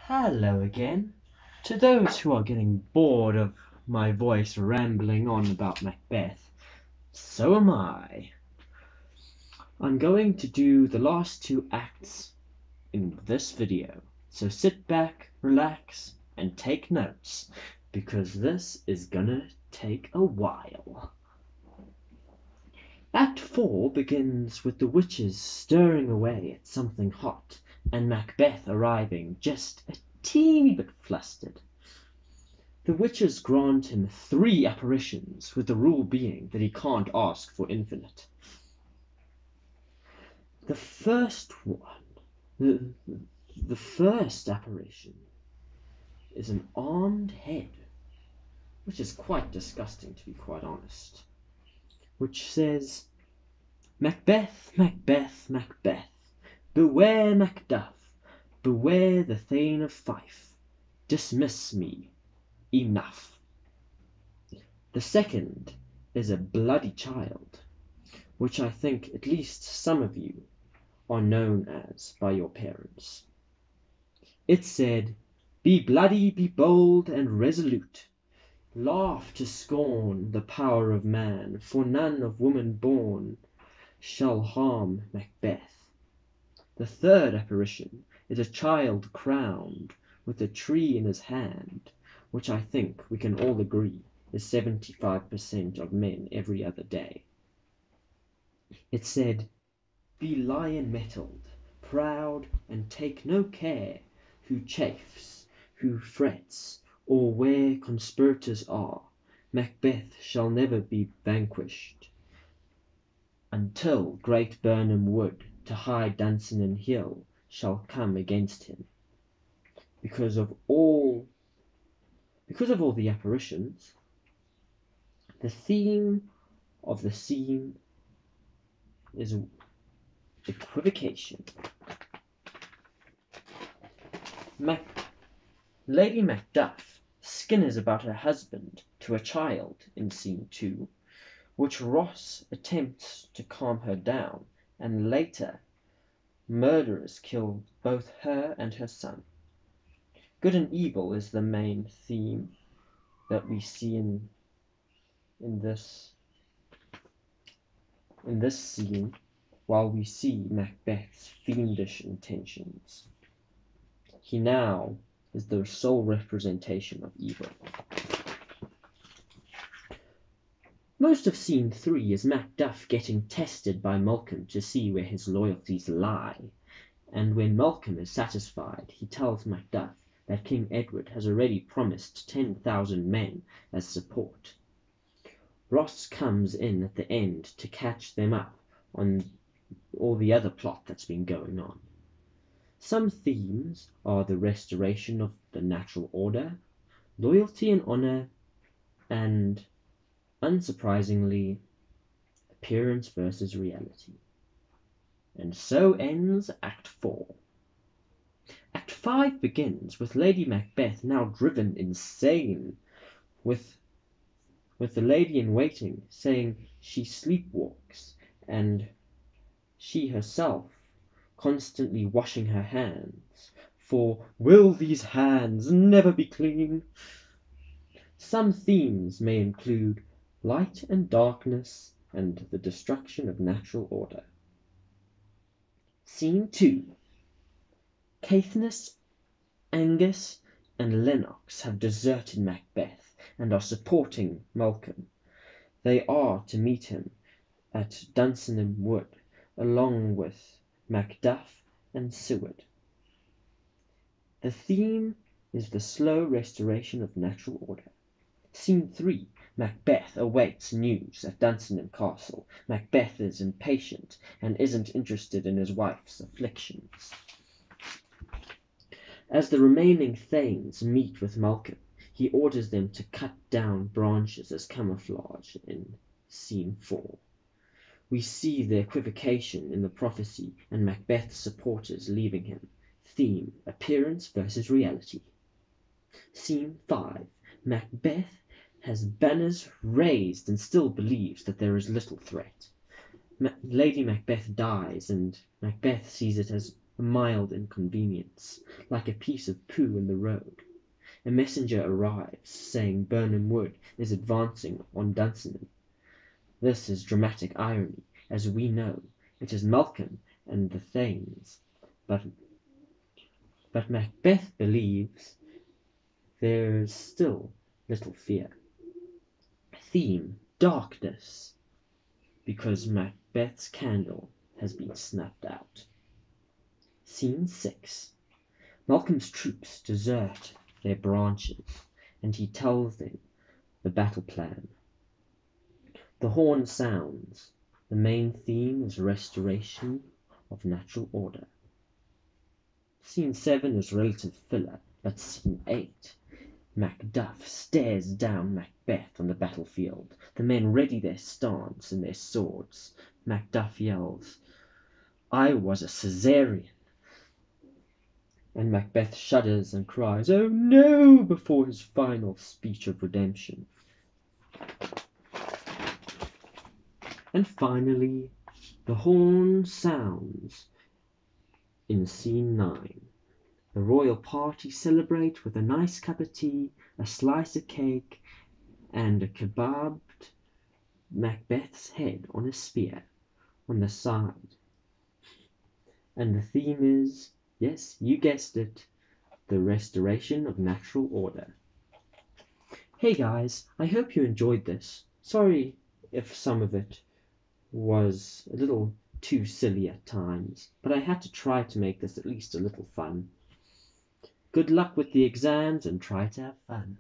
Hello again. To those who are getting bored of my voice rambling on about Macbeth, so am I. I'm going to do the last two acts in this video, so sit back, relax, and take notes, because this is gonna take a while. Act 4 begins with the witches stirring away at something hot, and Macbeth arriving just a teeny bit flustered. The witches grant him 3 apparitions, with the rule being that he can't ask for infinite. The first apparition is an armed head, which is quite disgusting, to be quite honest, which says, "Macbeth, Macbeth, Macbeth, beware Macduff, beware the Thane of Fife, dismiss me, enough." The second is a bloody child, which I think at least some of you are known as by your parents. It said, "Be bloody, be bold and resolute, laugh to scorn the power of man, for none of woman born shall harm Macbeth." The third apparition is a child crowned with a tree in his hand, which I think we can all agree is 75% of men every other day. It said, "Be lion mettled, proud, and take no care who chafes, who frets, or where conspirators are. Macbeth shall never be vanquished until great Birnam Wood to high Dunsinane Hill shall come against him." Because of all the apparitions, the theme of the scene is equivocation. Lady Macduff skinners about her husband to a child in scene 2, which Ross attempts to calm her down, and later murderers kill both her and her son. Good and evil is the main theme that we see in this scene, while we see Macbeth's fiendish intentions. He now is the sole representation of evil. Most of scene 3 is Macduff getting tested by Malcolm to see where his loyalties lie, and when Malcolm is satisfied, he tells Macduff that King Edward has already promised 10,000 men as support. Ross comes in at the end to catch them up on all the other plot that's been going on. Some themes are the restoration of the natural order, loyalty and honor, and, unsurprisingly, appearance versus reality. And so ends Act 4. Act 5 begins with Lady Macbeth now driven insane, with the lady-in-waiting saying she sleepwalks, and she herself constantly washing her hands, for will these hands never be clean? Some themes may include light and darkness and the destruction of natural order. Scene 2. Caithness, Angus, and Lennox have deserted Macbeth and are supporting Malcolm. They are to meet him at Dunsinane Wood, along with Macduff and Seward. The theme is the slow restoration of natural order. Scene 3. Macbeth awaits news at Dunsinane Castle. Macbeth is impatient and isn't interested in his wife's afflictions. As the remaining thanes meet with Malcolm, he orders them to cut down branches as camouflage in scene 4. We see the equivocation in the prophecy and Macbeth's supporters leaving him. Theme: appearance versus reality. Scene 5. Macbeth has banners raised and still believes that there is little threat. Lady Macbeth dies, and Macbeth sees it as a mild inconvenience, like a piece of poo in the road. A messenger arrives, saying Birnam Wood is advancing on Dunsinane. This is dramatic irony, as we know it is Malcolm and the Thanes, but Macbeth believes there is still little fear. Theme: darkness, because Macbeth's candle has been snuffed out. Scene 6. Malcolm's troops desert their branches, and he tells them the battle plan. The horn sounds. The main theme is restoration of natural order. Scene 7 is relative filler, but Scene 8. Macduff stares down Macbeth on the battlefield. The men ready their stance and their swords. Macduff yells, "I was a Caesarean!" And Macbeth shudders and cries, "Oh no!" before his final speech of redemption. And finally, the horn sounds in Scene 9. The royal party celebrate with a nice cup of tea, a slice of cake, and a kebabbed Macbeth's head on a spear on the side. And the theme is, yes, you guessed it, the restoration of natural order. Hey guys, I hope you enjoyed this. Sorry if some of it was a little too silly at times, but I had to try to make this at least a little fun. Good luck with the exams and try to have fun.